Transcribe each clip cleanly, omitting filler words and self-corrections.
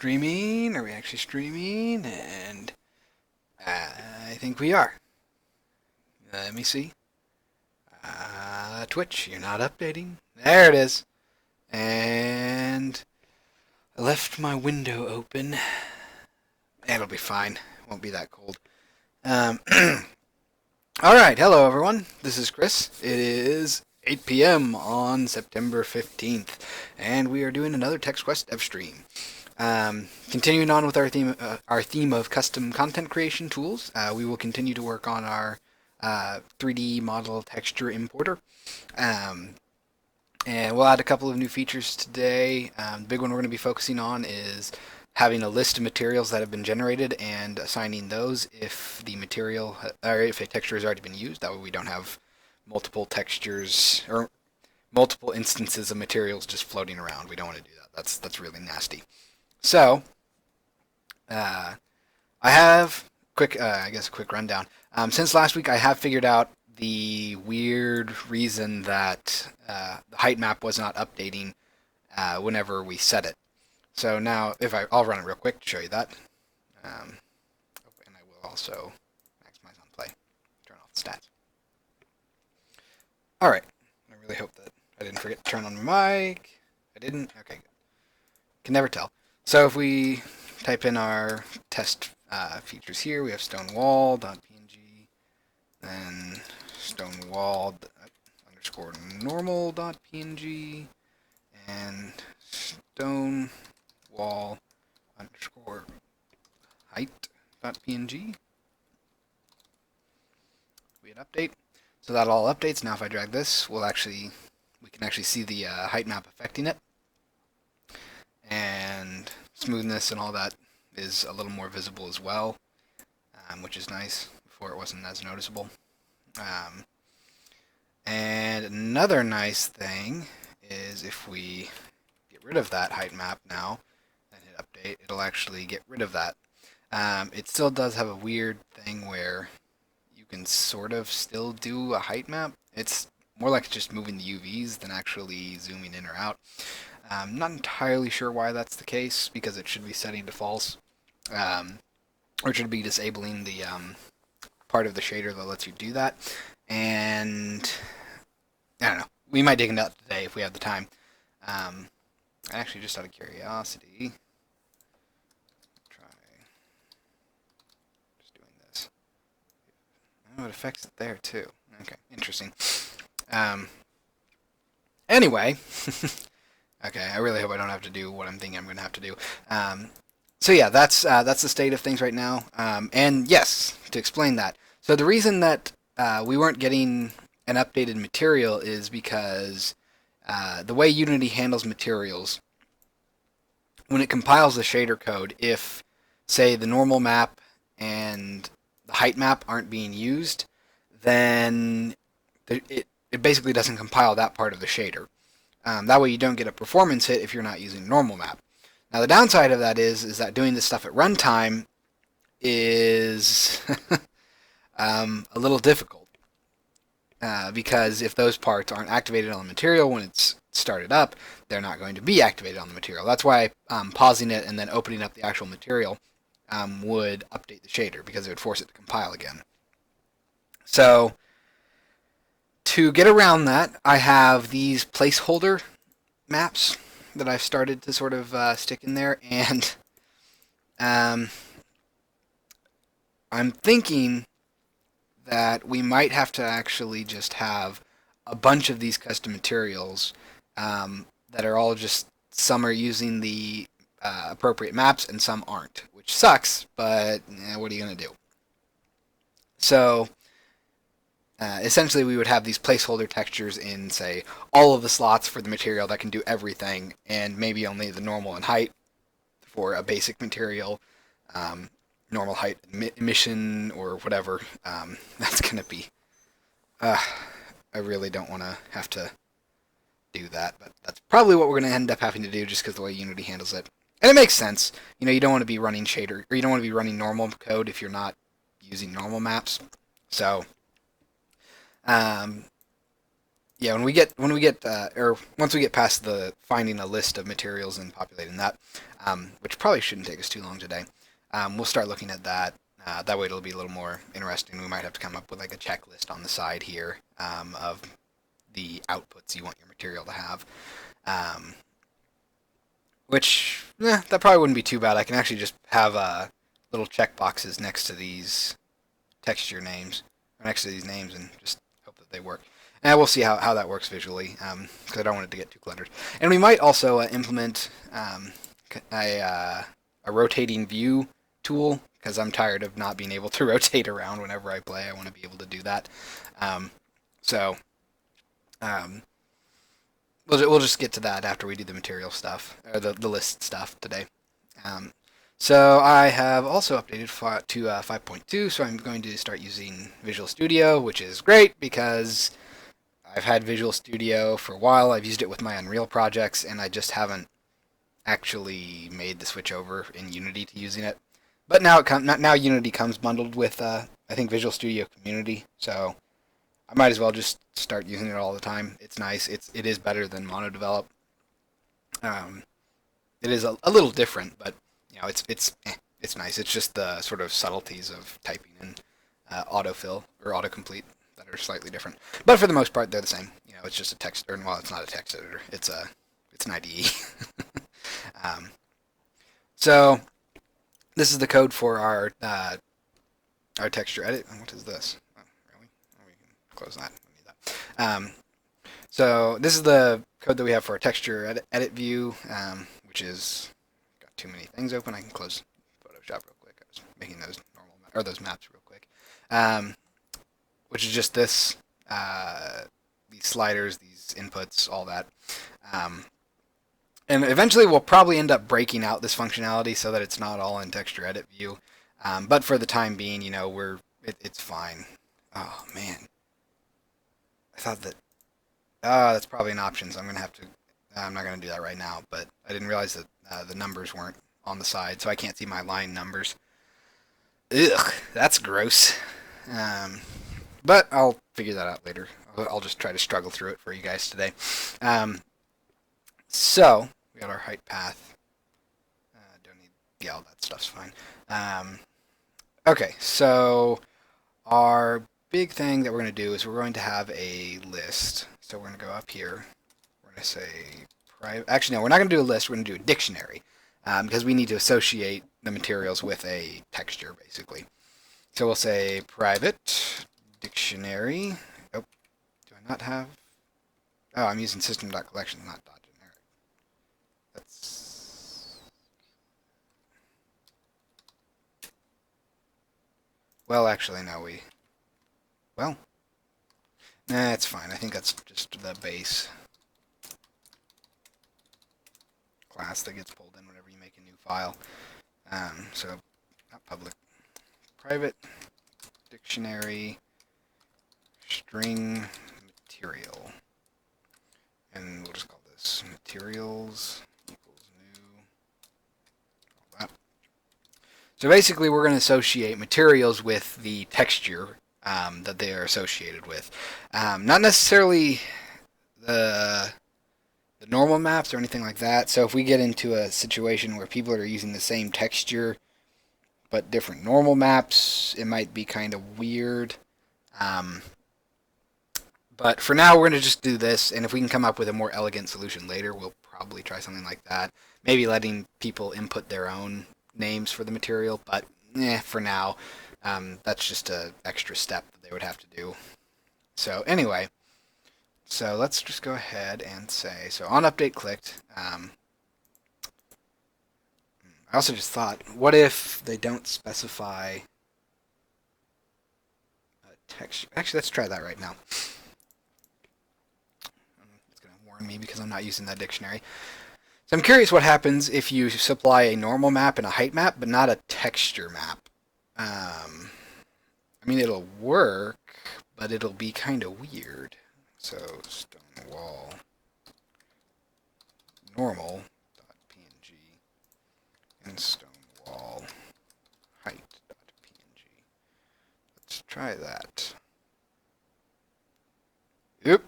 streaming? Are we actually streaming? And I think we are. Let me see. Twitch, you're not updating. There it is. And I left my window open. It'll be fine. It won't be that cold. Alright, hello everyone. This is Chris. It is 8 p.m. on September 15th, and we are doing another TextQuest dev stream. Continuing on with our theme of custom content creation tools, we will continue to work on our 3D model texture importer. And we'll add a couple of new features today. The big one we're going to be focusing on is having a list of materials that have been generated and assigning those if the material or if a texture has already been used. That way we don't have multiple textures or multiple instances of materials just floating around. We don't want to do that. That's really nasty. So I have a quick rundown. Since last week, I have figured out the weird reason that the height map was not updating whenever we set it. So now, I'll run it real quick to show you that. And I will also maximize on play, turn off the stats. All right. I really hope that I didn't forget to turn on my mic. I didn't. Okay, good. Can never tell. So if we type in our test features here, we have stonewall.png, then stonewall underscore normal.png, and stonewall underscore height.png. We hit update. So that all updates. Now if I drag this, we can actually see the height map affecting it. And smoothness and all that is a little more visible as well, which is nice. Before it wasn't as noticeable. And another nice thing is if we get rid of that height map now and hit update, it'll actually get rid of that. It still does have a weird thing where you can sort of still do a height map. It's more like just moving the UVs than actually zooming in or out. I'm not entirely sure why that's the case, because it should be setting to false. Or it should be disabling the part of the shader that lets you do that. And I don't know. We might dig into that today if we have the time. Actually, just out of curiosity, try just doing this. Oh, it affects it there too. Okay, interesting. Anyway, okay, I really hope I don't have to do what I'm thinking I'm going to have to do. So yeah, that's the state of things right now. And yes, to explain that. So the reason that we weren't getting an updated material is because the way Unity handles materials, when it compiles the shader code, if, say, the normal map and the height map aren't being used, then it basically doesn't compile that part of the shader. That way you don't get a performance hit if you're not using normal map. Now the downside of that is that doing this stuff at runtime is a little difficult. Because if those parts aren't activated on the material when it's started up, they're not going to be activated on the material. That's why pausing it and then opening up the actual material would update the shader, because it would force it to compile again. So to get around that, I have these placeholder maps that I've started to sort of stick in there, and I'm thinking that we might have to actually just have a bunch of these custom materials that are all just, some are using the appropriate maps and some aren't, which sucks, but what are you going to do? So essentially we would have these placeholder textures in, say, all of the slots for the material that can do everything, and maybe only the normal and height for a basic material, normal height emission or whatever. That's going to be... I really don't want to have to do that, but that's probably what we're going to end up having to do just because the way Unity handles it. And it makes sense. You know, you don't want to be running shader, or you don't want to be running normal code if you're not using normal maps. So, yeah, or once we get past the finding a list of materials and populating that, which probably shouldn't take us too long today, we'll start looking at that. That way it'll be a little more interesting. We might have to come up with like a checklist on the side here of the outputs you want your material to have. Um, which that probably wouldn't be too bad. I can actually just have little check boxes next to these texture names, or next to these names, and just hope that they work. And we'll see how that works visually, because I don't want it to get too cluttered. And we might also implement a rotating view tool, because I'm tired of not being able to rotate around whenever I play. I want to be able to do that. Um, so um, we'll just get to that after we do the material stuff, or the list stuff today. Um, so I have also updated to 5.2, so I'm going to start using Visual Studio, which is great because I've had Visual Studio for a while. I've used it with my Unreal projects, and I just haven't actually made the switch over in Unity to using it. But now Unity comes bundled with I think Visual Studio Community, so I might as well just start using it all the time. It's nice. It is better than MonoDevelop. Um, it is a little different, but it's nice. It's just the sort of subtleties of typing in autofill or autocomplete that are slightly different. But for the most part, they're the same. It's just a text, or well, it's not a text editor. It's an IDE. So this is the code for our texture edit. What is this? Oh, really? Oh, we can close that. We need that. So this is the code that we have for our texture edit view, which is got too many things open. I can close Photoshop real quick. I was making those maps real quick, which is just this, these sliders, these inputs, all that. And eventually we'll probably end up breaking out this functionality so that it's not all in texture edit view. But for the time being, it's fine. Oh man, I thought that that's probably an option, so I'm not gonna do that right now. But I didn't realize that the numbers weren't on the side, so I can't see my line numbers. Ugh, that's gross. But I'll figure that out later. I'll just try to struggle through it for you guys today. So we got our height path. Don't need, yeah, all that stuff's fine. Okay, so our big thing that we're going to do is we're going to have a list. So we're going to go up here. We're going to say private. Actually, no, we're not going to do a list. We're going to do a dictionary because we need to associate the materials with a texture, basically. So we'll say private dictionary. Oh, do I not have? Oh, I'm using system.collection, not .generic. That's... Well, actually, no, well, nah, it's fine. I think that's just the base class that gets pulled in whenever you make a new file. So, not public. Private dictionary string material. And we'll just call this materials equals new. All that. So basically, we're going to associate materials with the texture that they are associated with. Not necessarily the normal maps or anything like that. So if we get into a situation where people are using the same texture but different normal maps, it might be kind of weird. But for now, we're going to just do this, and if we can come up with a more elegant solution later, we'll probably try something like that. Maybe letting people input their own names for the material, but for now, that's just an extra step that they would have to do. So anyway, so let's just go ahead and say, so on update clicked. I also just thought, what if they don't specify a texture? Actually, let's try that right now. It's going to warn me because I'm not using that dictionary. So I'm curious what happens if you supply a normal map and a height map, but not a texture map. I mean, it'll work, but it'll be kind of weird. So stone wall normal.png and stone wall height.png. Let's try that. Oop.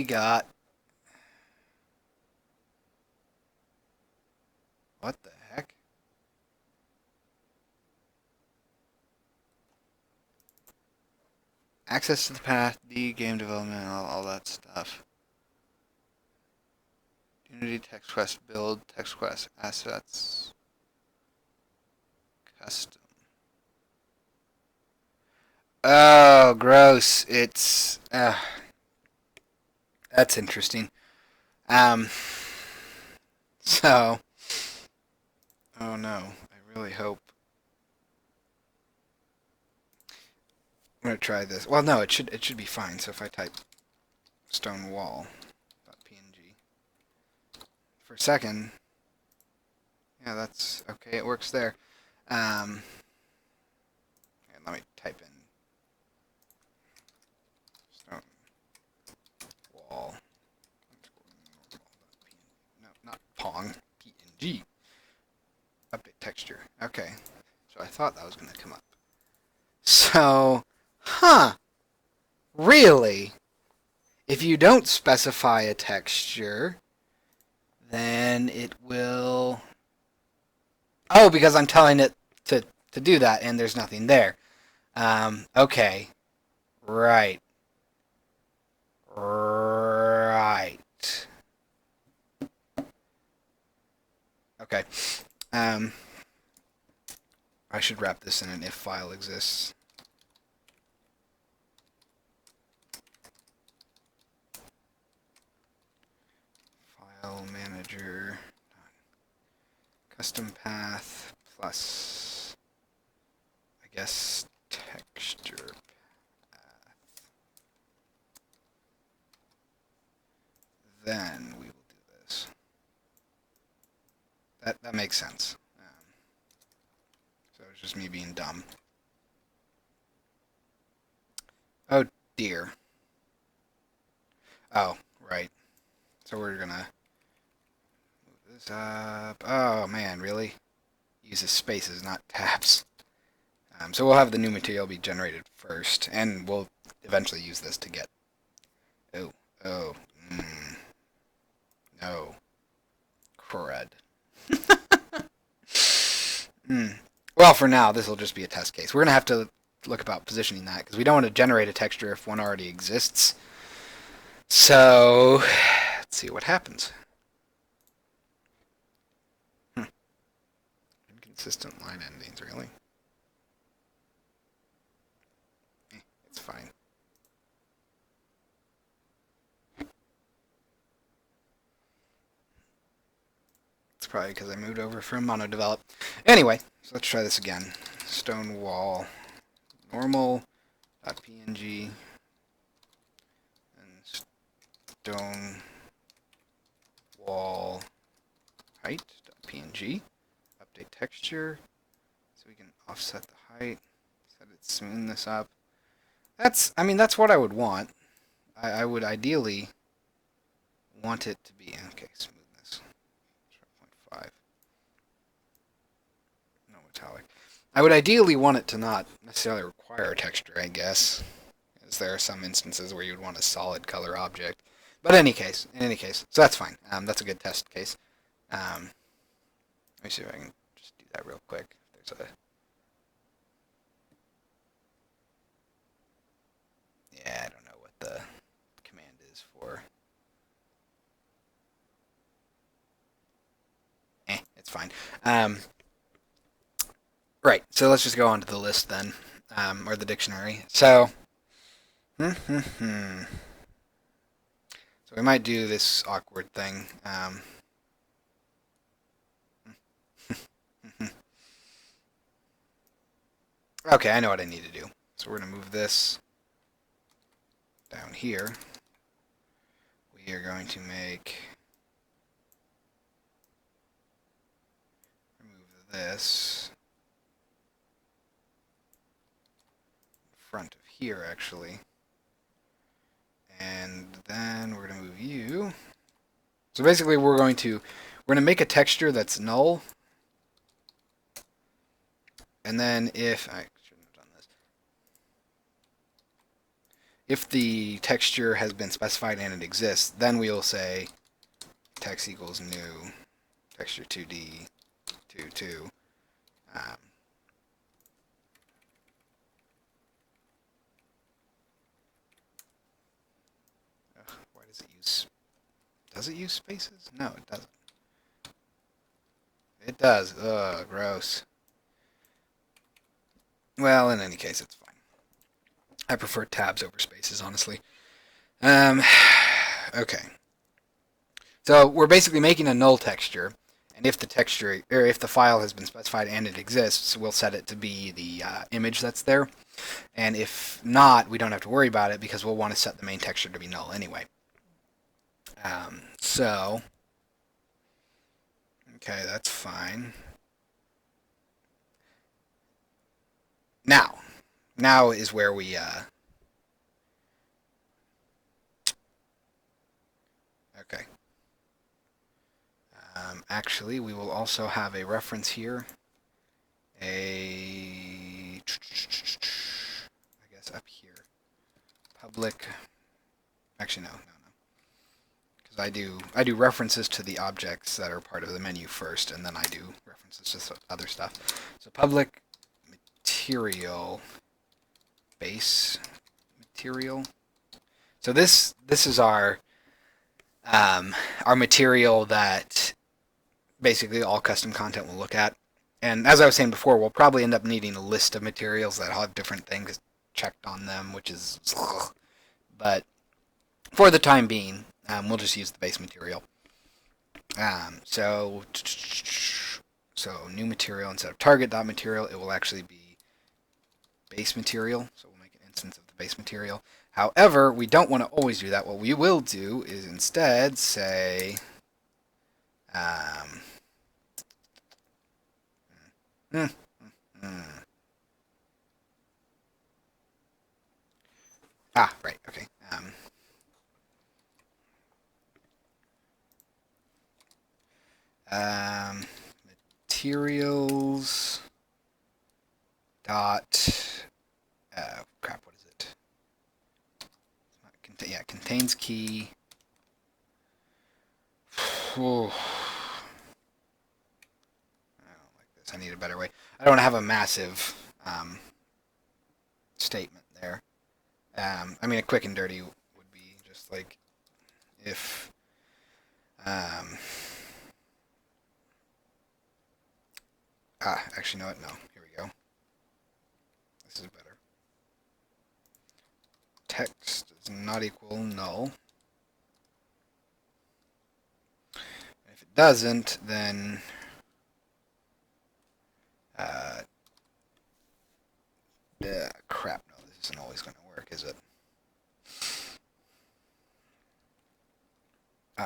got... What the heck? Access to the path, B, game development, all that stuff. Unity, text quest, build, text quest, assets, custom. Oh, gross. It's, that's interesting. So, oh no, I really hope. I'm gonna try this. Well, no, it should be fine. So if I type stonewall.png for a second, yeah, that's okay. It works there. And let me type in stonewall. No, not Pong. PNG. Update texture. Okay. So I thought that was gonna come up. So, huh? Really? If you don't specify a texture, then it will... Oh, because I'm telling it to do that, and there's nothing there. Okay. Right. Right. Okay. I should wrap this in an if file exists. File manager. Custom path plus, I guess, texture path. Then we will do this. That makes sense. So it's just me being dumb. Oh dear. Oh, right. So we're gonna move this up. Oh man, really? Uses spaces, not tabs. So we'll have the new material be generated first, and we'll eventually use this to get... Oh, no. Crud. Well, for now, this will just be a test case. We're going to have to look about positioning that, because we don't want to generate a texture if one already exists. So, let's see what happens. Inconsistent line endings, really? It's fine. It's probably because I moved over from MonoDevelop. Anyway, so let's try this again. Stonewall normal.png and stonewall height.png. Update texture so we can offset the height, set it, smooth this up. That's what I would want. I would ideally want it to be, okay, smoothness 0.5. No metallic. I would ideally want it to not necessarily require a texture, I guess, as there are some instances where you'd want a solid color object. But in any case, so that's fine. That's a good test case. Let me see if I can just do that real quick. There's a... Yeah, I don't know what the command is for... It's fine. Right, so let's just go on to the list then, or the dictionary. So, so we might do this awkward thing. Okay, I know what I need to do. So we're going to move this down here. We are going to remove this in front of here, actually. And then we're going to move you. So basically we're going to make a texture that's null. And then if I shouldn't have done this. if the texture has been specified and it exists, then we'll say text equals new texture 2D 2. Um, why does it use? Does it use spaces? No, it doesn't. It does. Ugh, gross. Well, in any case, it's fine. I prefer tabs over spaces, honestly. Um, okay. So we're basically making a null texture, and if the texture or if the file has been specified and it exists, we'll set it to be the image that's there. And if not, we don't have to worry about it because we'll want to set the main texture to be null anyway. So, okay, that's fine. Now is where we okay. Actually, we will also have a reference here. I guess up here. Public. Actually, no. Because I do references to the objects that are part of the menu first, and then I do references to other stuff. So public material base material. So this is our material that basically all custom content will look at. And as I was saying before, we'll probably end up needing a list of materials that have different things checked on them, which is but for the time being, we'll just use the base material. So new material instead of target.material, it will actually be base material. So we'll make an instance of the base material. However, we don't want to always do that. What we will do is instead say right, okay. Materials dot crap, what is it? Yeah, contains key. I don't like this. I need a better way. I don't have a massive statement there. I mean, a quick and dirty would be just like if actually, no, here we go. This is better. Text does not equal null. And if it doesn't, then crap, no, this isn't always going to work, is it?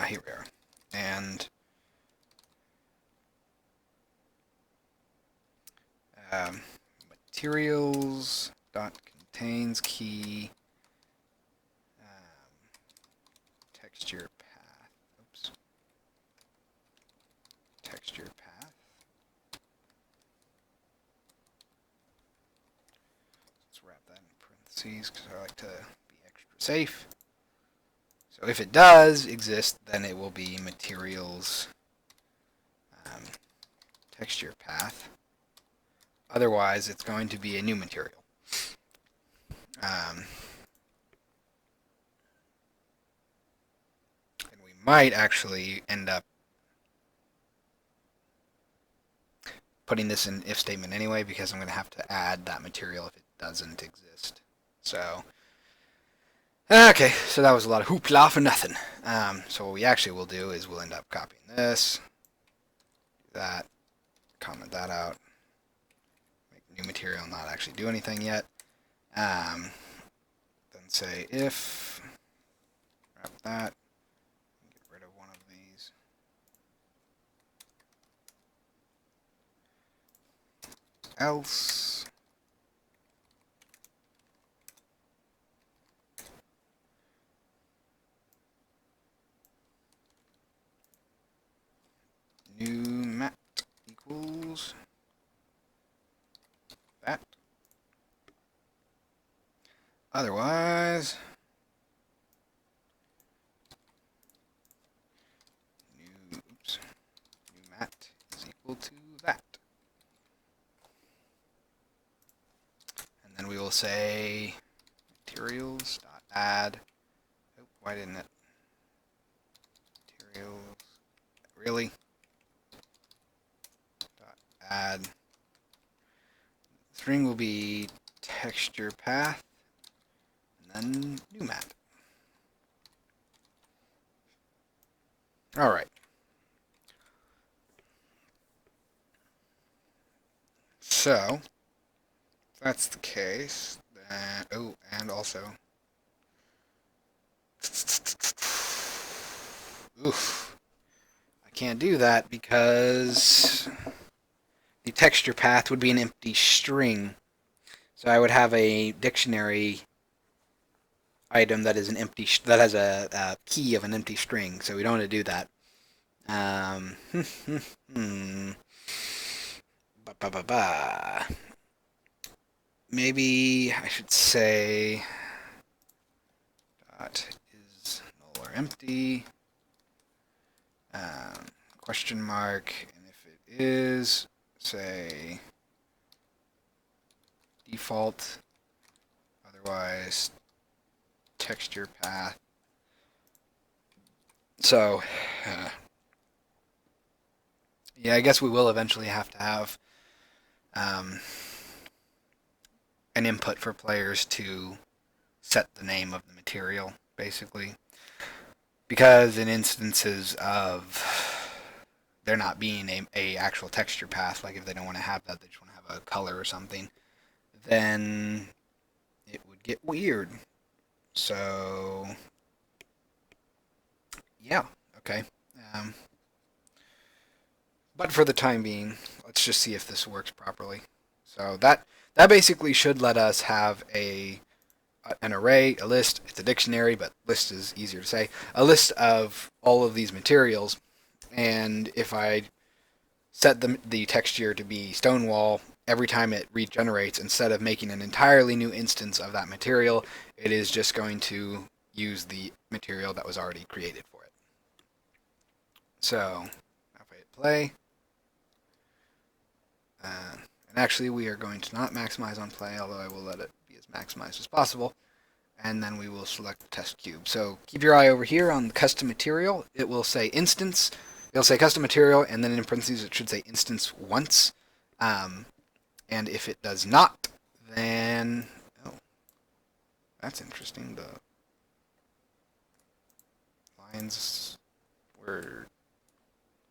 Here we are. And materials dot contains key texture path. Oops. Texture path. Let's wrap that in parentheses because I like to be extra safe. So if it does exist, then it will be materials texture path. Otherwise, it's going to be a new material. And we might actually end up putting this in if statement anyway, because I'm going to have to add that material if it doesn't exist. So, okay, so that was a lot of hoopla for nothing. So what we actually will do is we'll end up copying this, do that, comment that out, make new material, not actually do anything yet. Then say if, wrap that, get rid of one of these. Else, new mat equals that. Otherwise, equal to that. And then we will say materials dot add. Oh, why didn't it? Materials. Really? Dot add. String will be texture path, and then new mat. All right. So, if that's the case, then, oh, and also, oof, I can't do that because the texture path would be an empty string. So I would have a dictionary item that is an empty that has a key of an empty string. So we don't want to do that. Ba, ba, ba, ba. Maybe I should say dot is null or empty, question mark, and if it is, say default, otherwise texture path. So, yeah, I guess we will eventually have to have an input for players to set the name of the material, basically. Because in instances of there not being a actual texture path, like if they don't want to have that, they just want to have a color or something, then it would get weird. So, yeah, okay. But for the time being, let's just see if this works properly. So that basically should let us have an array, a list. It's a dictionary, but list is easier to say. A list of all of these materials, and if I set the texture to be Stonewall, every time it regenerates, instead of making an entirely new instance of that material, it is just going to use the material that was already created for it. So, if I hit play, and actually we are going to not maximize on play, although I will let it be as maximized as possible, and then we will select the test cube. So keep your eye over here on the custom material. It will say instance, it'll say custom material, and then in parentheses it should say instance once. And if it does not, then, oh, that's interesting. The lines were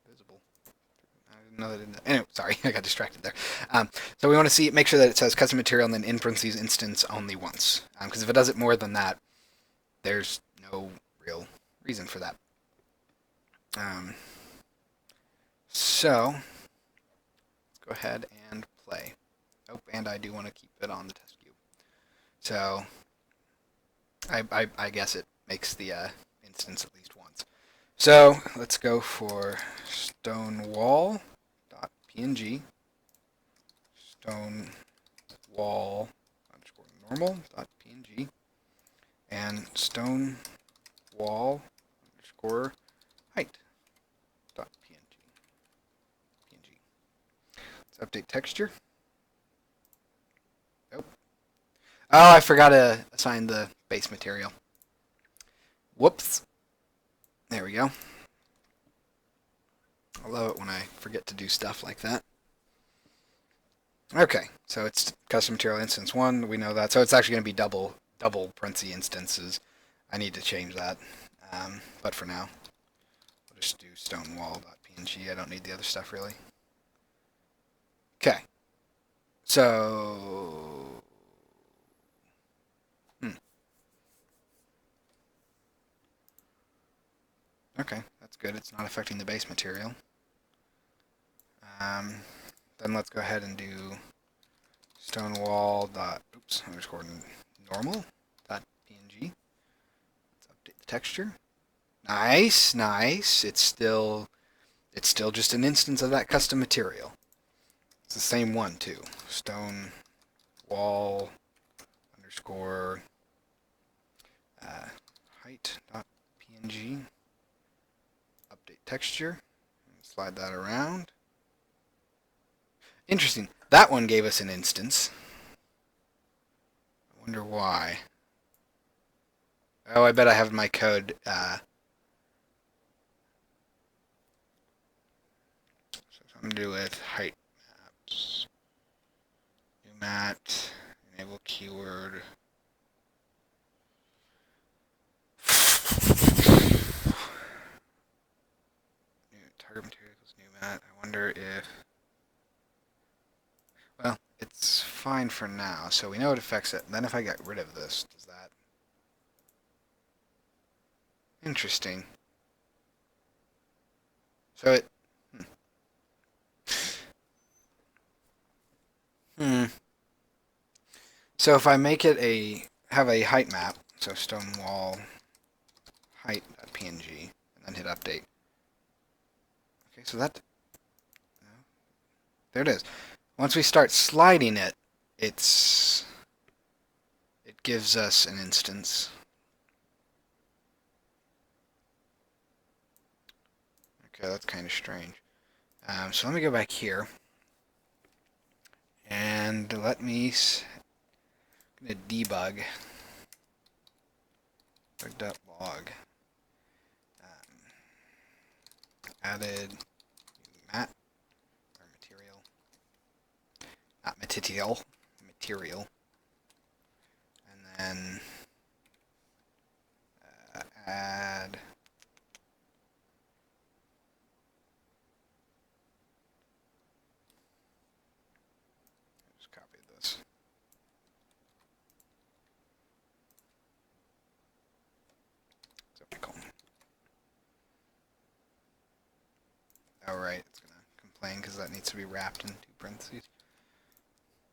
visible. I didn't know that. Anyway, sorry, I got distracted there. So we want to make sure that it says custom material and then in parentheses instance only once. Because if it does it more than that, there's no real reason for that. So let's go ahead and play. Oh, and I do want to keep it on the test cube. So I guess it makes the instance at least once. So let's go for stonewall.png, stonewall underscore normal.png, and stonewall underscore height.png. Let's update texture. Nope. Oh, I forgot to assign the base material. Whoops. There we go. I love it when I forget to do stuff like that. Okay, so it's custom material instance 1. We know that. So it's actually going to be double parenthesis instances. I need to change that. But for now, we'll just do stonewall.png. I don't need the other stuff really. Okay. So... Okay, that's good. It's not affecting the base material. Then let's go ahead and do stonewall underscore normal .png. Let's update the texture. Nice, nice. It's still just an instance of that custom material. It's the same one too. Stonewall underscore height.png. Update texture. Slide that around. Interesting. That one gave us an instance. I wonder why. Oh, I bet I have my code. So something to do with height maps. New mat. Enable keyword. New target materials. New mat. I wonder if. Well, it's fine for now, so we know it affects it. Then if I get rid of this, does that? Interesting. So it. Hmm. So if I make it have a height map, so stone wall height.png, and then hit update. Okay, so that. There it is. Once we start sliding it, it gives us an instance. Okay, that's kind of strange. So let me go back here. And let me I'm going to debug log. Added mat or material. Not material. And then add copy this. Oh, right. It's going to complain because that needs to be wrapped in two parentheses.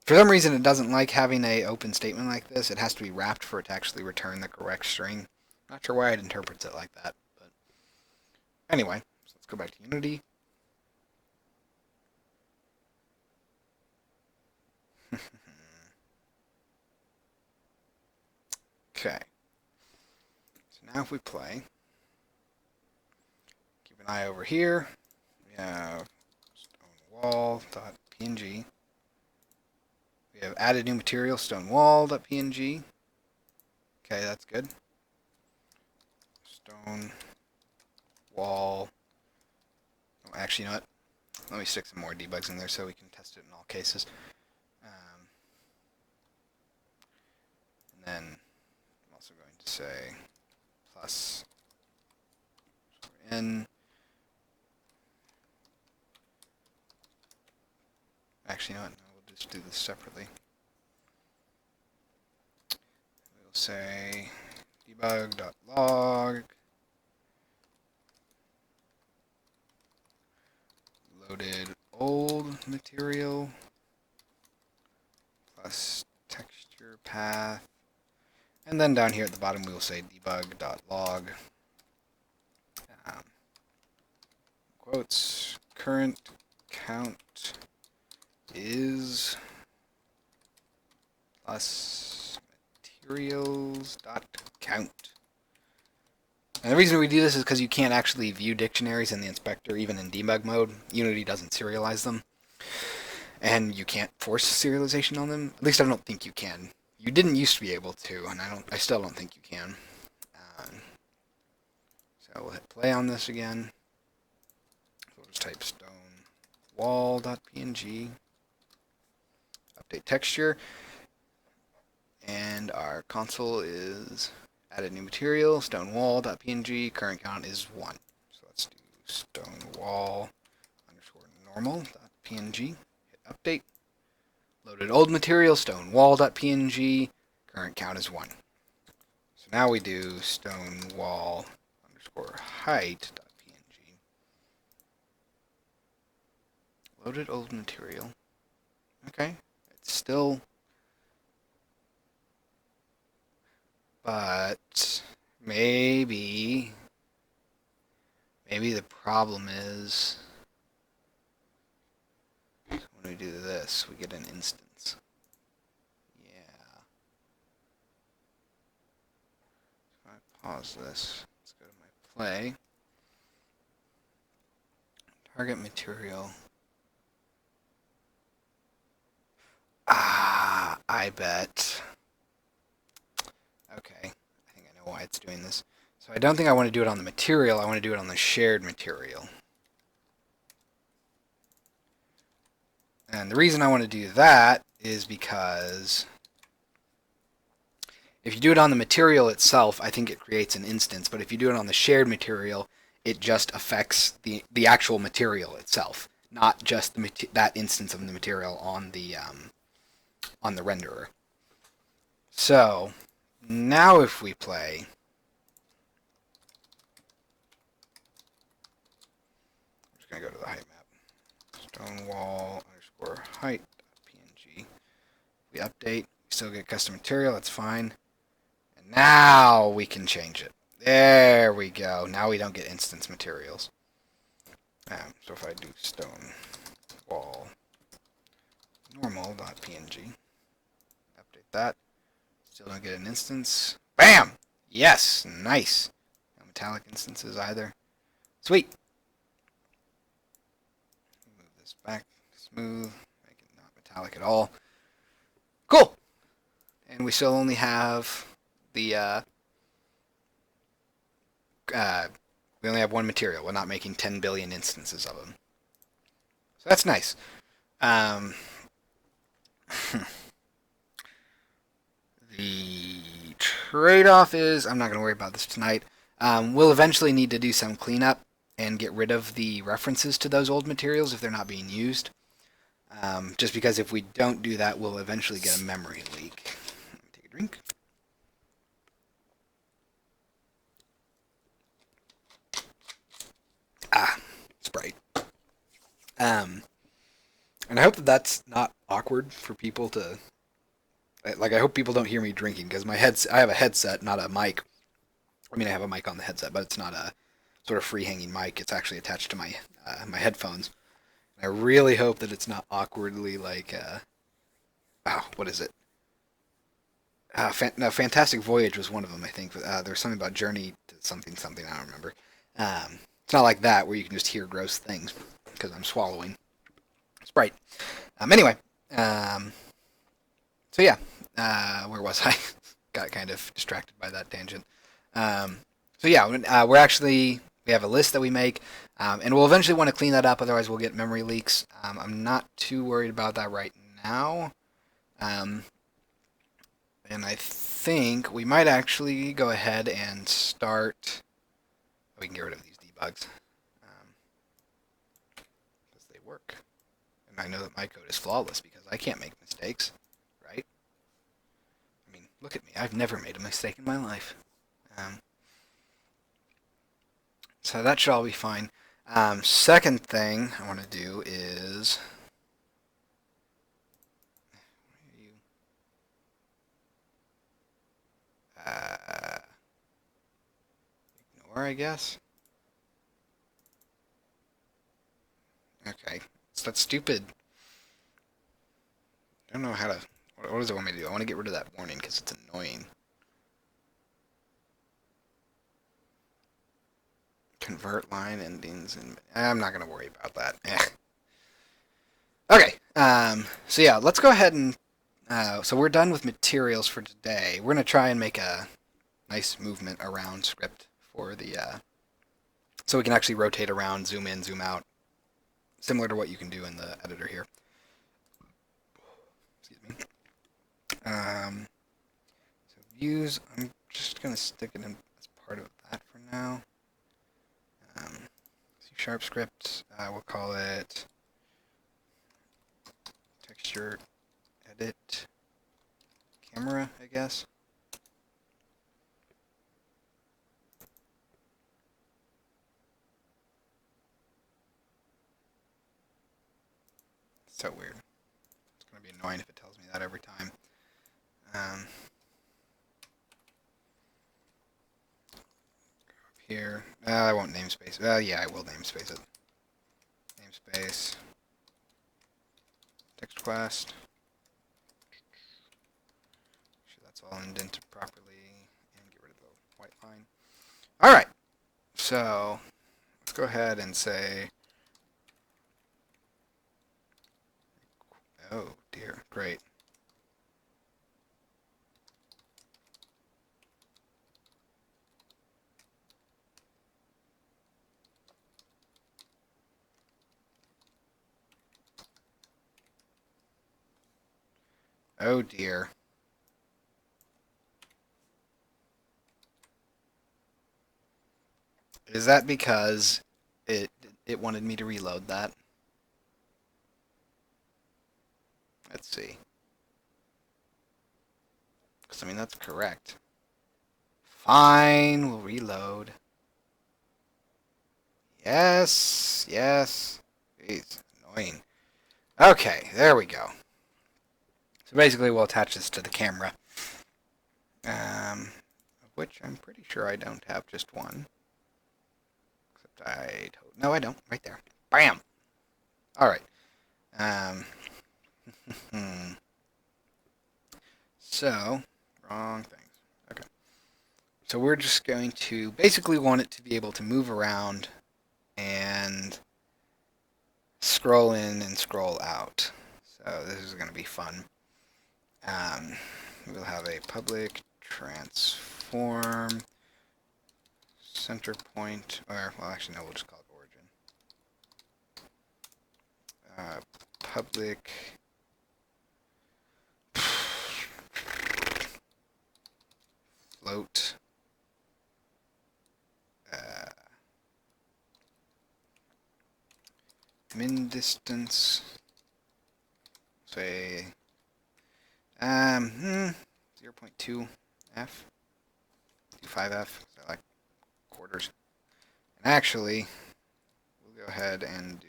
For some reason, it doesn't like having a open statement like this. It has to be wrapped for it to actually return the correct string. Not sure why it interprets it like that, but anyway, so let's go back to Unity. Okay. So now if we play, keep an eye over here. We have stonewall.png. We have added new material, stonewall.png. Okay, that's good. Stone wall. Oh, actually, you know what? Let me stick some more debugs in there so we can test it in all cases. And then I'm also going to say plus n. Actually, you know what? No, we'll just do this separately. We'll say debug.log loaded old material plus texture path. And then down here at the bottom, we will say debug.log quotes current count is plus materials.count. And the reason we do this is because you can't actually view dictionaries in the inspector, even in debug mode. Unity doesn't serialize them. And you can't force serialization on them. At least I don't think you can. You didn't used to be able to, and I still don't think you can. So we'll hit play on this again. We'll just type stone wall.png. Update texture. And our console is added new material, stonewall.png, current count is 1. So let's do stonewall underscore normal.png, hit update. Loaded old material, stonewall.png, current count is 1. So now we do stonewall underscore height.png. Loaded old material. Okay, it's still... But maybe the problem is when we do this, we get an instance. Yeah. So I pause this. Let's go to my play. Target material. I bet. Okay, I think I know why it's doing this. So I don't think I want to do it on the material. I want to do it on the shared material. And the reason I want to do that is because if you do it on the material itself, I think it creates an instance. But if you do it on the shared material, it just affects the actual material itself, not just that instance of the material on the renderer. So now if we play, I'm just gonna go to the height map, stonewall underscore height png. We update, we still get custom material. That's fine. And now we can change it. There we go. Now we don't get instance materials. So if I do stone wall normal.png, update that. Still don't get an instance. Bam! Yes! Nice. No metallic instances either. Sweet. Move this back smooth. Make it not metallic at all. Cool! And we still only have the we only have one material. We're not making 10 billion instances of them. So that's nice. The trade-off is, I'm not going to worry about this tonight. We'll eventually need to do some cleanup and get rid of the references to those old materials if they're not being used. Just because if we don't do that, we'll eventually get a memory leak. Let me take a drink. Sprite. And I hope that that's not awkward for people to... Like, I hope people don't hear me drinking, because I have a headset, not a mic. I mean, I have a mic on the headset, but it's not a sort of free-hanging mic. It's actually attached to my my headphones. And I really hope that it's not awkwardly like... what is it? No, Fantastic Voyage was one of them, I think. There's something about Journey to something, I don't remember. It's not like that, where you can just hear gross things, because I'm swallowing Sprite. Anyway, so yeah, where was I? Got kind of distracted by that tangent. So yeah, we have a list that we make, and we'll eventually want to clean that up, otherwise we'll get memory leaks. I'm not too worried about that right now. And I think we might actually go ahead and start... We can get rid of these debugs. Because they work. And I know that my code is flawless because I can't make mistakes, right? I mean, look at me. I've never made a mistake in my life. So that should all be fine. Second thing I want to do is... ignore, I guess. Okay. It's that stupid... I don't know how to... What does it want me to do? I want to get rid of that warning because it's annoying. Convert line endings, and I'm not going to worry about that. Okay, so yeah, let's go ahead and... so we're done with materials for today. We're going to try and make a nice movement around script for the... so we can actually rotate around, zoom in, zoom out, similar to what you can do in the editor here. Excuse me. So views, I'm just going to stick it in as part of that for now. C# script, we'll call it texture edit camera, I guess. So weird. It's going to be annoying if it tells me that every time. Go up here. I won't namespace. Yeah, I will namespace it. Namespace. Text class. Make sure that's all indented properly. And get rid of the white line. Alright. So, let's go ahead and say... Oh, dear. Great. Oh dear. Is that because it it wanted me to reload that? Let's see. Because I mean that's correct. Fine, we'll reload. Yes, yes. Jeez, annoying. Okay, there we go. So basically we'll attach this to the camera. Which I'm pretty sure I don't have just one. Except no, I don't. Right there. Bam! Alright. Um, so, wrong things. Okay. So we're just going to basically want it to be able to move around and scroll in and scroll out. So this is going to be fun. We'll have a public transform center point, or, well, actually, no, we'll just call it origin. Public float min distance, say 0.2 f, 2.5 f, so like quarters. And actually, we'll go ahead and do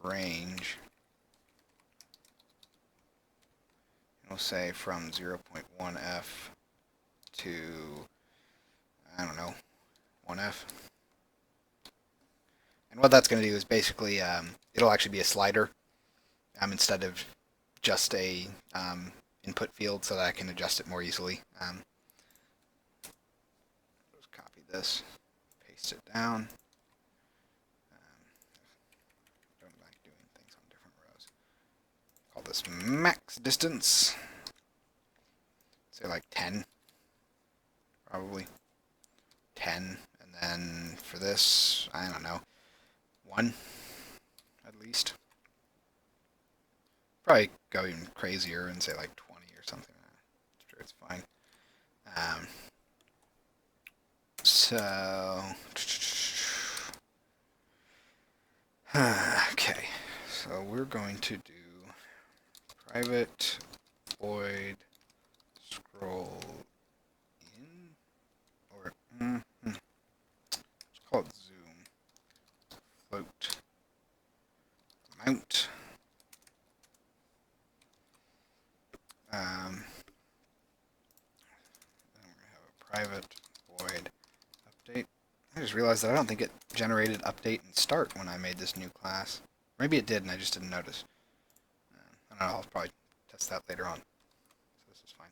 range. And we'll say from 0.1 f to, I don't know, 1 f. And what that's going to do is basically, it'll actually be a slider instead of just a input field, so that I can adjust it more easily. Just copy this, paste it down. Don't like doing things on different rows. Call this max distance. Say like 10, probably 10, and then for this, I don't know, 1 at least. Probably go even crazier and say like 20 or something. I'm sure it's fine. So, okay. So we're going to do private void scroll in, or let's call it zoom. Float mount. Then we're gonna have a private void update. I just realized that I don't think it generated update and start when I made this new class. Maybe it did and I just didn't notice. I don't know, I'll probably test that later on. So this is fine.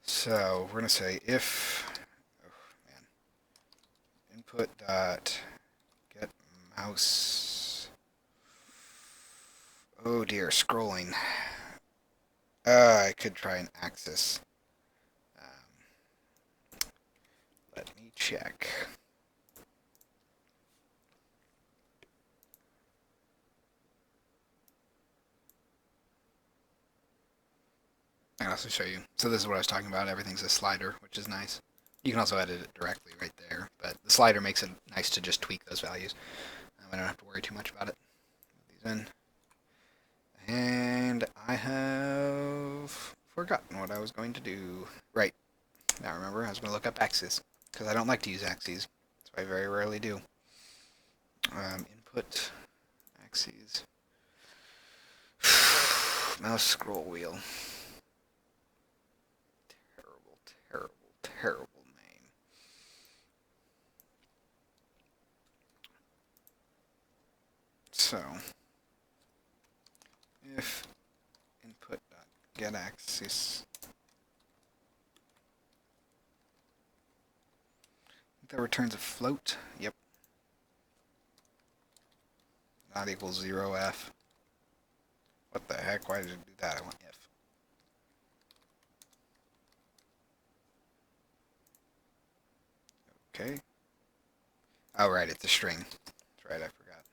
So we're going to say if, oh man, input dot get mouse. Oh dear, scrolling. I could try an axis. Let me check. I can also show you. So this is what I was talking about. Everything's a slider, which is nice. You can also edit it directly right there, but the slider makes it nice to just tweak those values. I don't have to worry too much about it. Put these in. And I have forgotten what I was going to do. Right. Now remember, I was going to look up axes, because I don't like to use axes. So I very rarely do. Input axes. Mouse scroll wheel. Terrible, terrible, terrible name. So, if input.getAxis, that returns a float. Yep. Not equals 0f. What the heck? Why did it do that? I want if. Okay. Oh, right, it's a string. That's right, I forgot.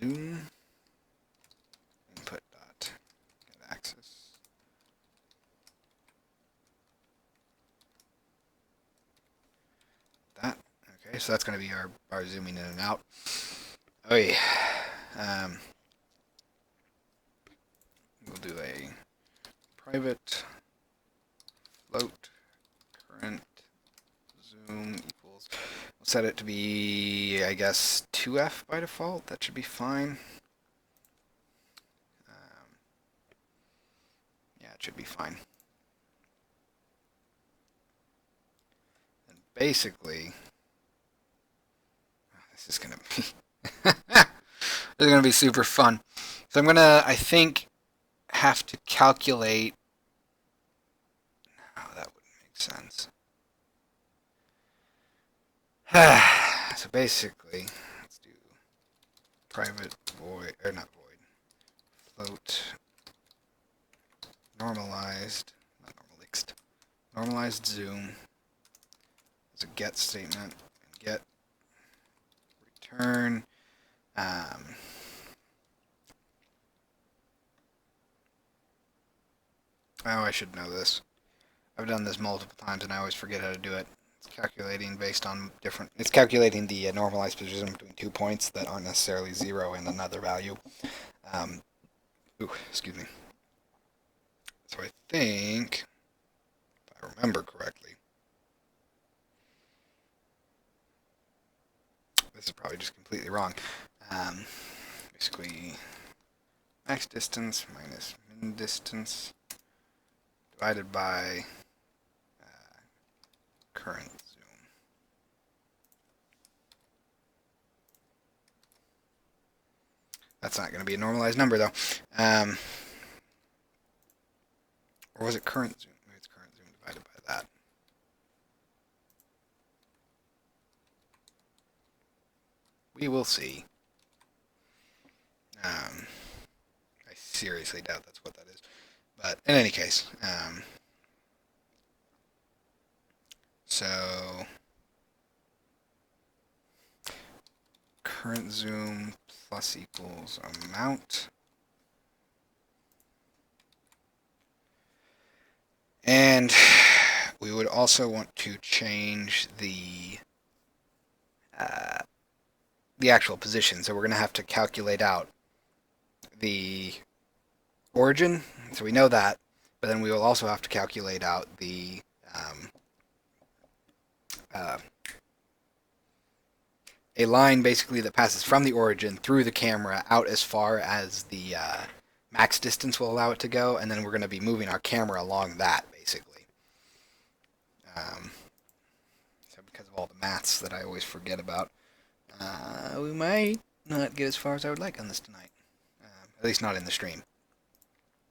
zoom input dot get axis. That okay, so that's going to be our zooming in and out. Oh yeah. We'll do a private float current zoom equals. We'll set it to be, I guess, 2f by default. That should be fine. Yeah, it should be fine. And basically, this is gonna be this is gonna be super fun. So I'm gonna, I think, have to calculate. Oh, that wouldn't make sense. So basically, let's do private void, or not void, float normalized, not normalized zoom as a get statement, and get return. Oh, I should know this. I've done this multiple times and I always forget how to do it. It's calculating based on different. It's calculating the normalized position between 2 points that aren't necessarily 0 and another value. Excuse me. So I think, if I remember correctly, this is probably just completely wrong. Basically, max distance minus min distance divided by current zoom. That's not going to be a normalized number, though. Or was it current zoom? Maybe it's current zoom divided by that. We will see. I seriously doubt that's what that is. But in any case, so current zoom plus equals amount. And we would also want to change the actual position. So we're going to have to calculate out the origin. So we know that, but then we will also have to calculate out the a line basically that passes from the origin through the camera out as far as the max distance will allow it to go, and then we're going to be moving our camera along that basically. So because of all the maths that I always forget about, we might not get as far as I would like on this tonight. At least not in the stream.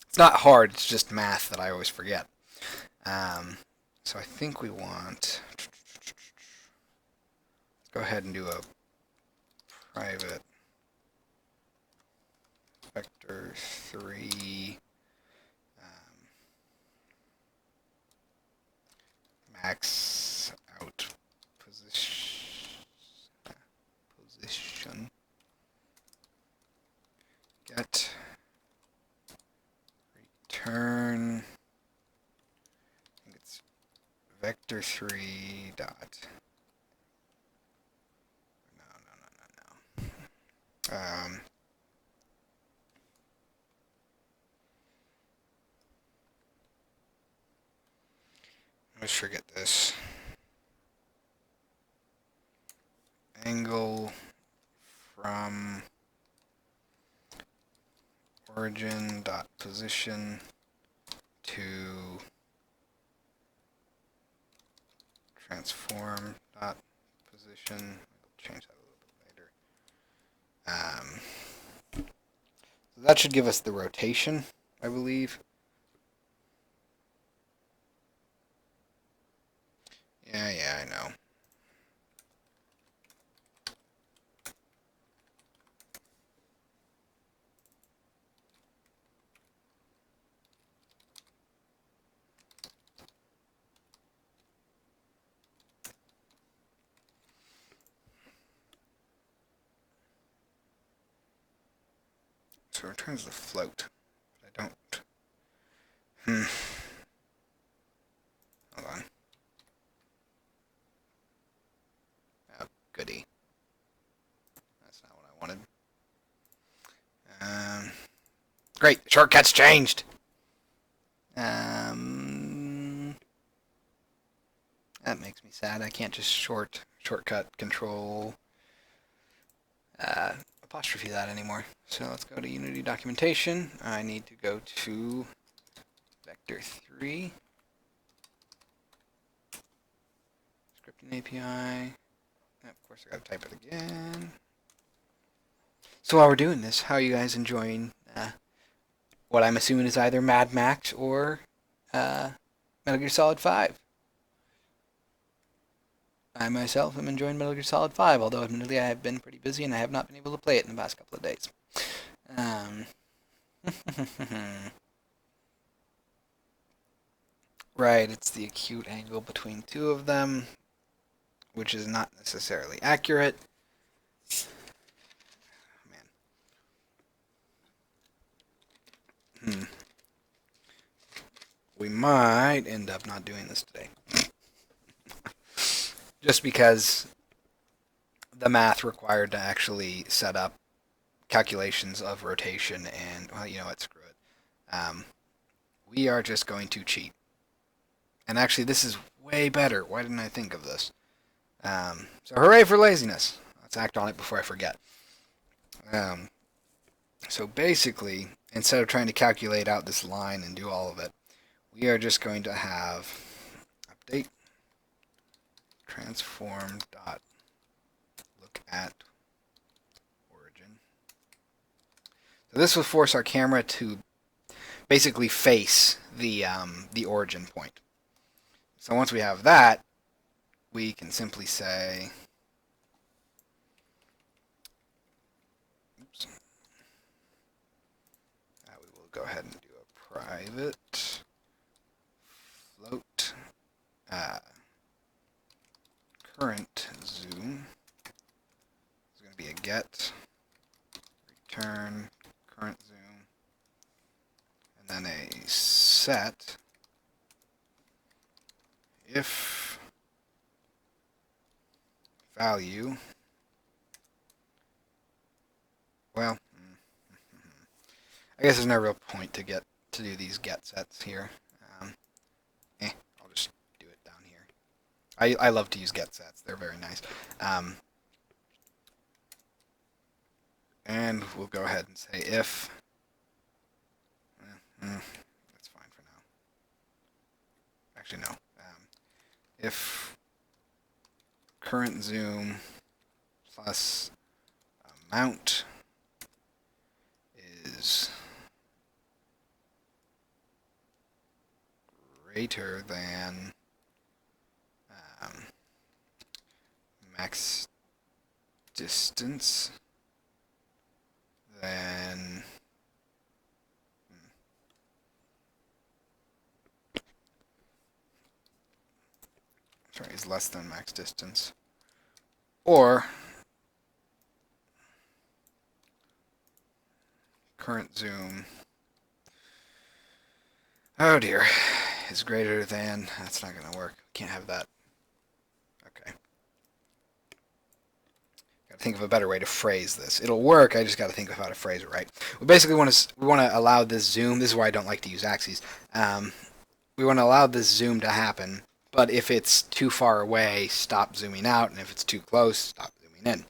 It's not hard, it's just math that I always forget. So I think we want... Let's go ahead and do a private vector 3 max out position get return. I think it's vector 3 dot. No. Let's forget this. Angle from origin dot position to transform dot position. I'll change that a little bit later. So that should give us the rotation, I believe. Yeah, I know. So it returns the float. But I don't. Hold on. Oh, goody. That's not what I wanted. Great, shortcut's changed. That makes me sad. I can't just shortcut control apostrophe that anymore. So let's go to Unity documentation. I need to go to vector 3, scripting API. Of course, I gotta type it again. So while we're doing this, how are you guys enjoying what I'm assuming is either Mad Max or Metal Gear Solid 5? I myself am enjoying Metal Gear Solid 5, although admittedly I have been pretty busy and I have not been able to play it in the past couple of days. Right, it's the acute angle between two of them, which is not necessarily accurate. Man. We might end up not doing this today. Just because the math required to actually set up calculations of rotation and, well, you know what, screw it. We are just going to cheat. And actually, this is way better. Why didn't I think of this? So hooray for laziness. Let's act on it before I forget. So basically, instead of trying to calculate out this line and do all of it, we are just going to have update transform dot look at origin. So this will force our camera to basically face the origin point. So once we have that, we can simply say, oops, we will go ahead and do a private float current zoom. It's going to be a get return current zoom, and then a set if value, well, I guess there's no real point to do these get sets here. I'll just do it down here. I love to use get sets. They're very nice. And we'll go ahead and say if, that's fine for now. Actually, no. If current zoom plus amount is greater than max distance, then sorry, is less than max distance, or current zoom, oh dear, is greater than, that's not going to work. Can't have that. Okay. Got to think of a better way to phrase this. It'll work, I just got to think of how to phrase it right. We basically want to allow this zoom, this is why I don't like to use axes. We want to allow this zoom to happen, but if it's too far away, stop zooming out, and if it's too close, stop zooming in.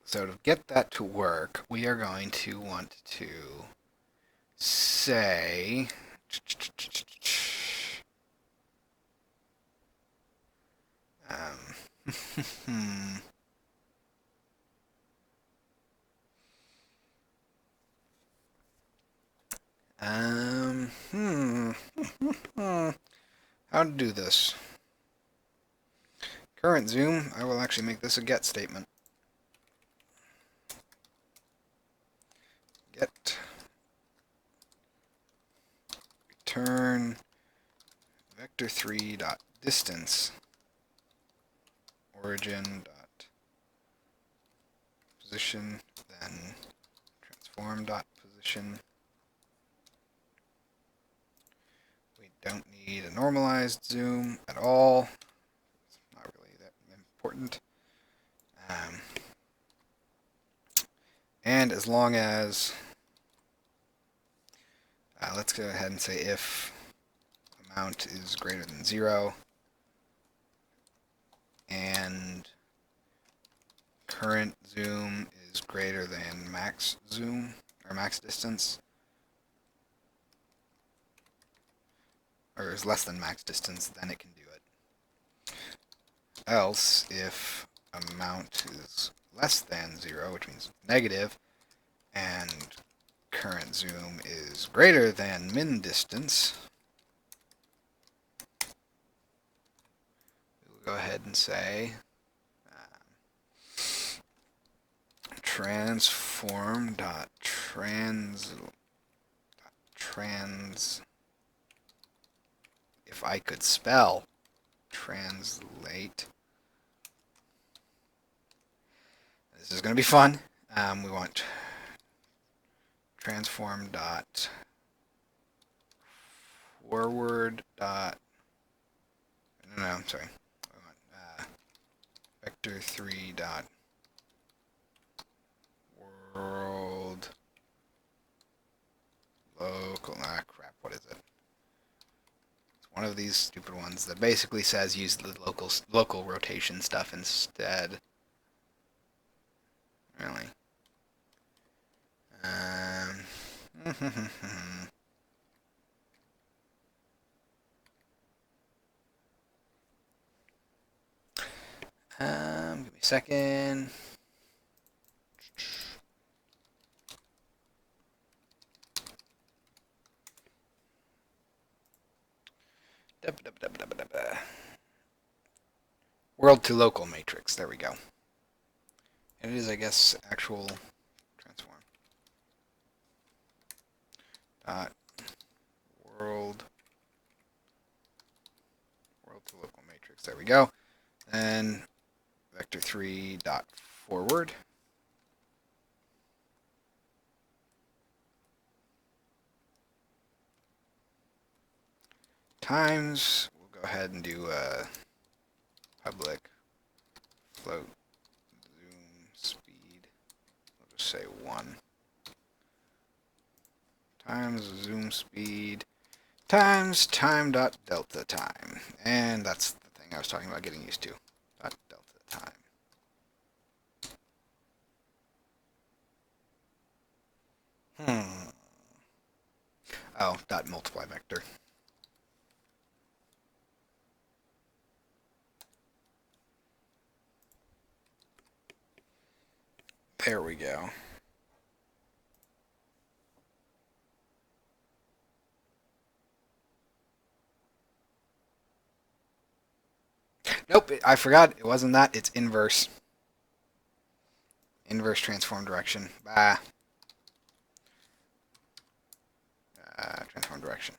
So to get that to work, we are going to want to say how to do this. Current zoom, I will actually make this a get statement. Get return vector3 dot distance origin dot position, then transform dot position. We don't need a normalized zoom at all. It's not really that important. And as long as, let's go ahead and say if amount is greater than 0 and current zoom is greater than max zoom or max distance, or is less than max distance, then it can do it. Else, if amount is less than 0, which means negative, and current zoom is greater than min distance, we'll go ahead and say transform dot trans, if I could spell, translate. This is going to be fun. We want transform dot forward dot, no, I'm sorry. We want vector 3 dot world local, crap, what is it? It's one of these stupid ones that basically says use the local rotation stuff instead. Really? Give me a second. World to local matrix. There we go. And it is, I guess, actual transform. Dot world to local matrix. There we go. Then vector 3 dot forward. Times, we'll go ahead and do a public float zoom speed. We'll just say 1 times zoom speed times time dot delta time. And that's the thing I was talking about getting used to. Dot delta time. Oh, dot multiply vector. There we go. Nope, I forgot. It wasn't that. It's inverse. Inverse transform direction. Bah. Transform direction.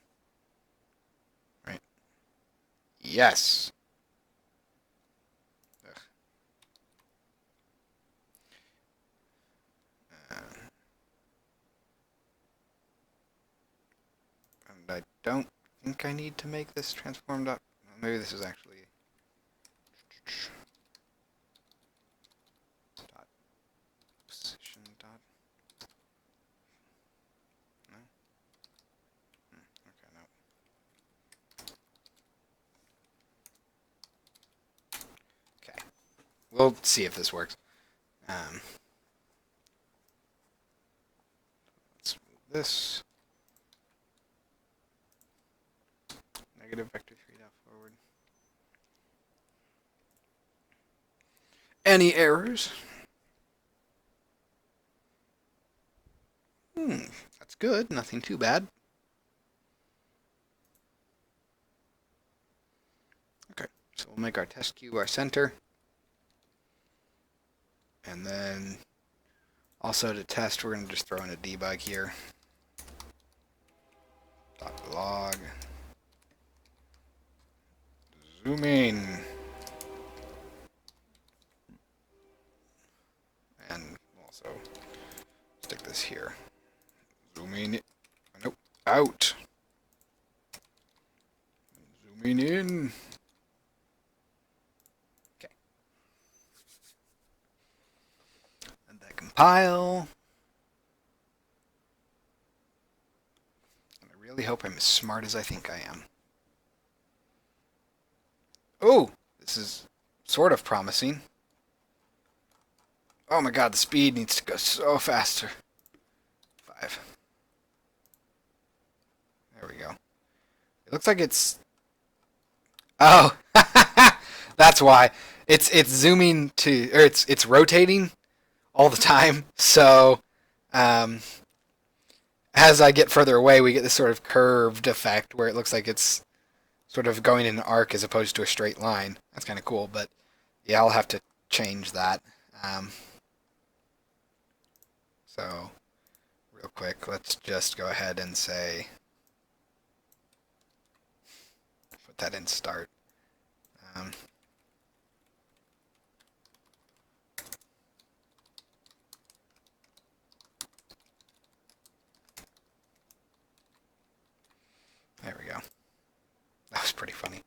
Right? Yes. And I don't think I need to make this transform dot. Maybe this is actually dot position dot. No. Okay, no. Okay. We'll see if this works. Let's move this. Negative vector 3 dot forward. Any errors? That's good. Nothing too bad. Okay, so we'll make our test cube our center. And then also to test, we're going to just throw in a debug here. .log. Zoom in. And also stick this here. Out. Zooming in. Okay. Let that compile. And I really hope I'm as smart as I think I am. Oh, this is sort of promising. Oh my god, the speed needs to go so faster. 5. There we go. It looks like it's... Oh! That's why. It's zooming to... Or it's rotating all the time. So, as I get further away, we get this sort of curved effect where it looks like it's sort of going in an arc as opposed to a straight line. That's kind of cool, but yeah, I'll have to change that. So, real quick, let's just go ahead and say, put that in start. There we go. That was pretty funny.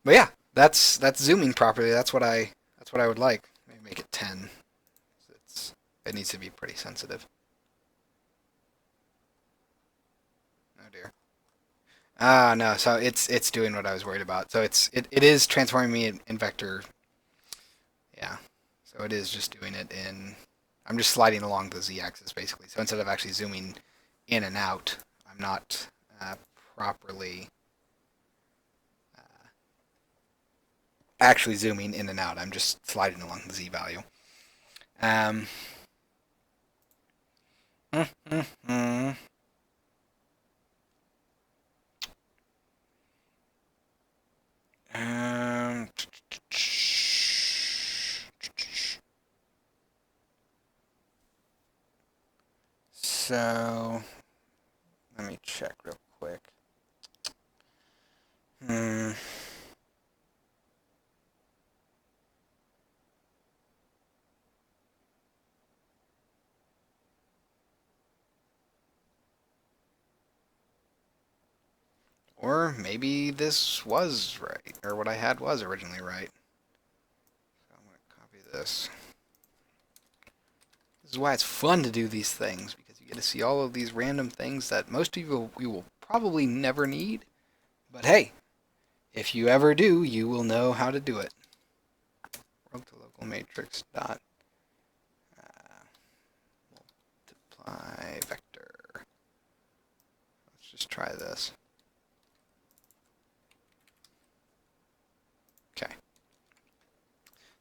But yeah, that's zooming properly. That's what I would like. Maybe make it 10. It needs to be pretty sensitive. Oh dear. Ah no, so it's doing what I was worried about. So it is transforming me in vector. Yeah. So it is just doing it in. I'm just sliding along the z-axis basically. So instead of actually zooming in and out, I'm not properly actually zooming in and out. I'm just sliding along the z value. Um, mm, mm, mm. Um, so let me check real quick. Or maybe this was right, or what I had was originally right. So I'm going to copy this. This is why it's fun to do these things, because you get to see all of these random things that most people you will probably never need. But hey, if you ever do, you will know how to do it. World to local matrix dot multiply vector. Let's just try this. Okay.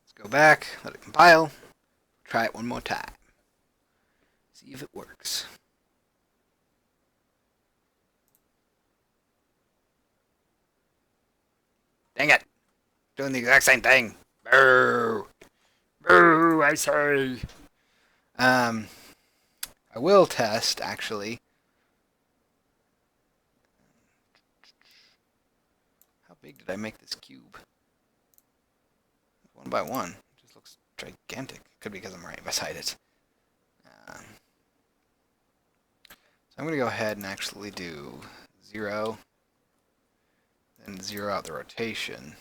Let's go back, let it compile, try it one more time. See if it works. Dang it! Doing the exact same thing. Boo! Boo, I say. I will test, actually. How big did I make this cube? One by one. It just looks gigantic. Could be because I'm right beside it. So I'm going to go ahead and actually do 0. Then 0 out the rotation.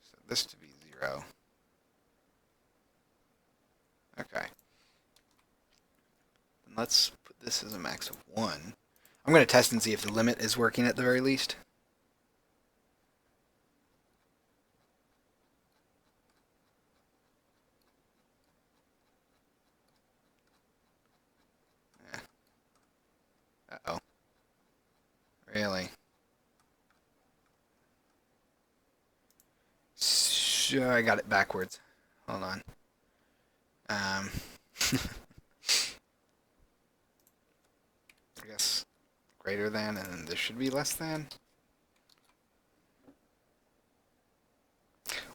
So this to be 0. Okay. And let's put this as a max of 1. I'm going to test and see if the limit is working at the very least. Uh-oh. Really? Sure, I got it backwards. Hold on. I guess greater than, and then this should be less than.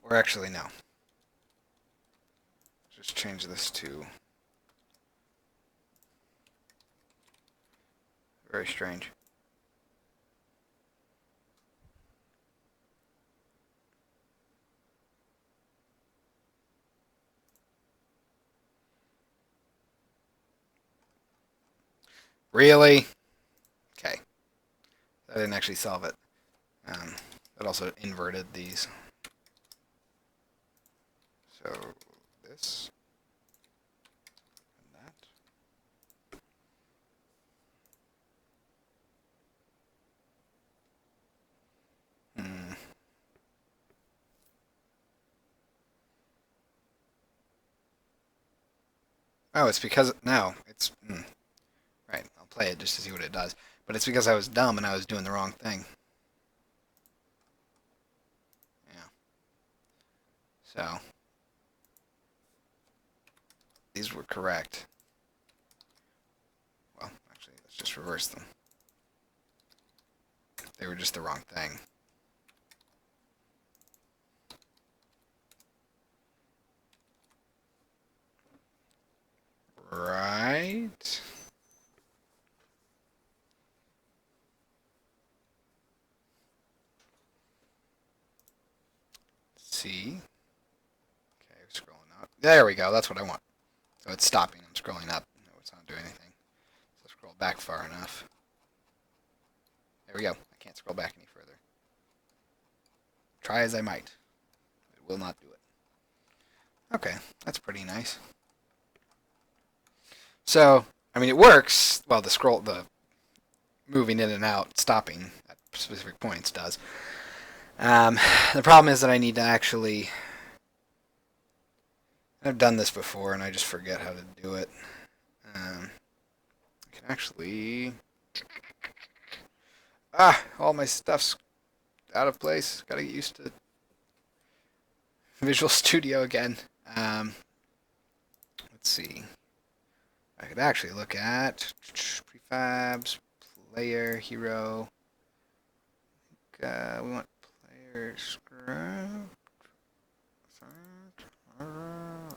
Or actually, no. Just change this to... Very strange. Really? Okay. I didn't actually solve it. It also inverted these. So this and that. Hmm. Oh, it's because no, it's right. I'll play it just to see what it does. But it's because I was dumb and I was doing the wrong thing. Yeah. So these were correct. Well, actually, let's just reverse them. They were just the wrong thing. Right. See. Okay, scrolling up. There we go. That's what I want. So it's stopping. I'm scrolling up. No, it's not doing anything. So scroll back far enough. There we go. I can't scroll back any further. Try as I might. It will not do it. Okay, that's pretty nice. So, I mean, it works. Well, the moving in and out, stopping at specific points does. The problem is that I need to actually. I've done this before and I just forget how to do it. I can actually. All my stuff's out of place. Gotta get used to Visual Studio again. Let's see. I could actually look at prefabs, player, hero. We want player script.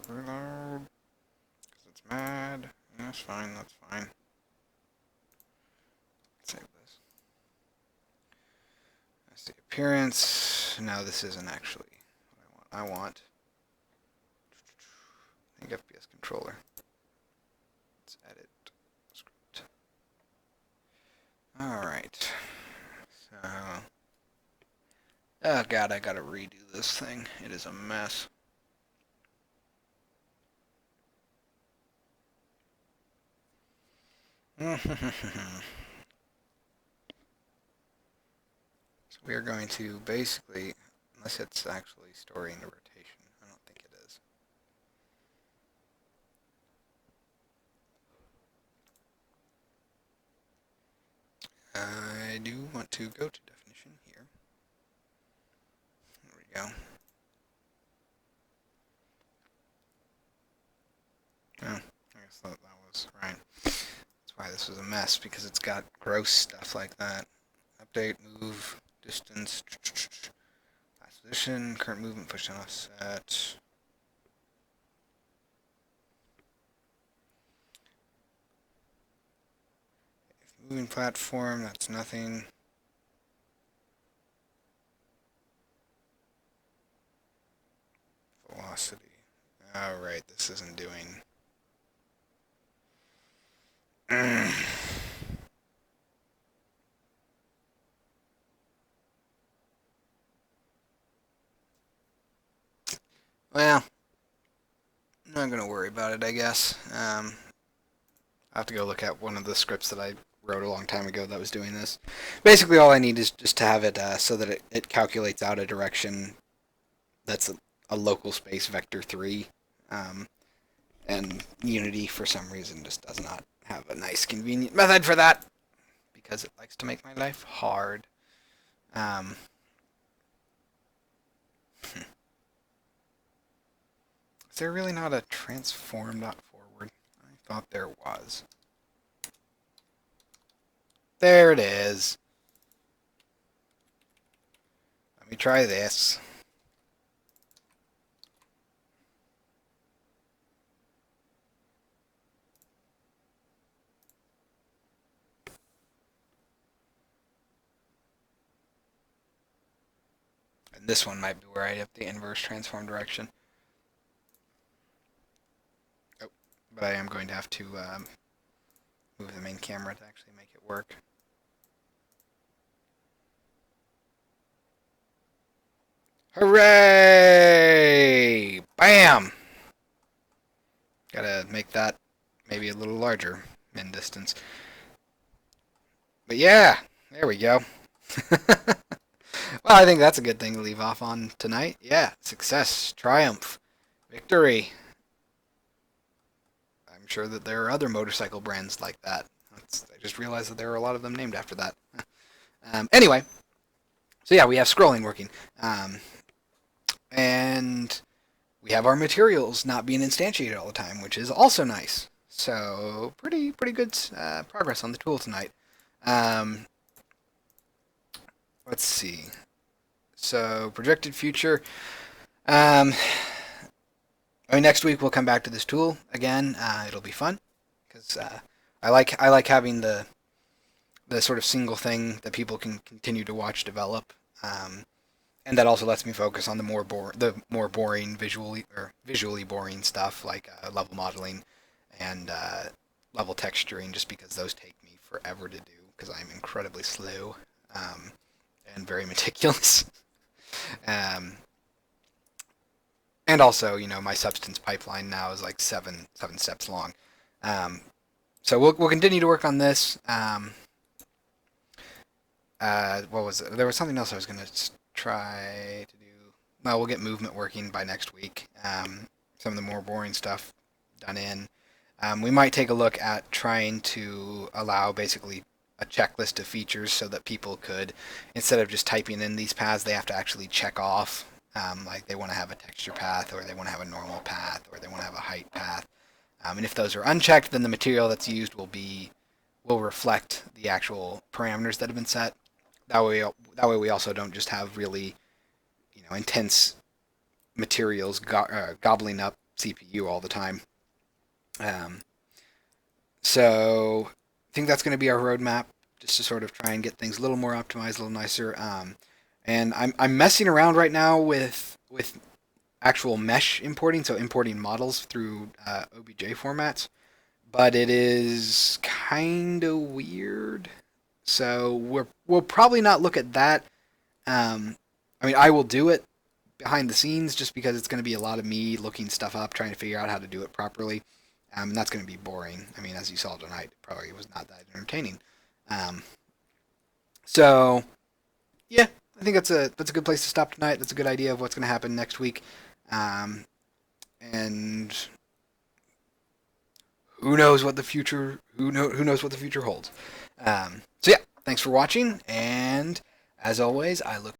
Reload. Because it's mad. That's fine, that's fine. Save this. That's the appearance. No, this isn't actually what I want. I think FPS controller. Let's edit script. Alright. So. Oh god, I gotta redo this thing. It is a mess. So we are going to basically, unless it's actually storing the rotation, I don't think it is. I do want to go to definition here. There we go. Oh, I guess that was right. That's why this was a mess, because it's got gross stuff like that. Update, move, distance, last position, current movement, push and offset. Moving platform, that's nothing. Velocity. Alright, this isn't doing. Well, I'm not going to worry about it, I guess. I'll have to go look at one of the scripts that I wrote a long time ago that was doing this. Basically, all I need is just to have it so that it calculates out a direction that's a local space vector 3. And Unity, for some reason, just does not have a nice, convenient method for that because it likes to make my life hard. Is there really not a transform.forward? I thought there was. There it is. Let me try this. And this one might be where I have the inverse transform direction. Oh, but I am going to have to move the main camera to actually make it work. Hooray! Bam! Gotta make that maybe a little larger in distance. But yeah, there we go. Well, I think that's a good thing to leave off on tonight. Yeah, success, triumph, victory. I'm sure that there are other motorcycle brands like that. I just realized that there are a lot of them named after that. Anyway, so yeah, we have scrolling working. And we have our materials not being instantiated all the time, which is also nice. So pretty good progress on the tool tonight. Let's see. So projected future. Next week we'll come back to this tool again. It'll be fun because I like having the sort of single thing that people can continue to watch develop. And that also lets me focus on the more boring visually boring stuff like level modeling and level texturing, just because those take me forever to do because I'm incredibly slow and very meticulous. And also, my substance pipeline now is like seven steps long. So we'll continue to work on this. What was it? There was something else I was going to try to do. Well, we'll get movement working by next week. Some of the more boring stuff done in. We might take a look at trying to allow basically a checklist of features so that people could, instead of just typing in these paths, they have to actually check off. Like they want to have a texture path, or they want to have a normal path, or they want to have a height path. And if those are unchecked, then the material that's used will reflect the actual parameters that have been set. That way we also don't just have really, intense materials gobbling up CPU all the time. So I think that's going to be our roadmap, just to sort of try and get things a little more optimized, a little nicer. And I'm messing around right now with actual mesh importing, so importing models through OBJ formats, but it is kind of weird. So we'll probably not look at that. I will do it behind the scenes just because it's going to be a lot of me looking stuff up, trying to figure out how to do it properly. And that's going to be boring. As you saw tonight, it probably was not that entertaining. So yeah, I think that's a good place to stop tonight. That's a good idea of what's going to happen next week. And who knows what the future holds. So yeah, thanks for watching, and as always, I look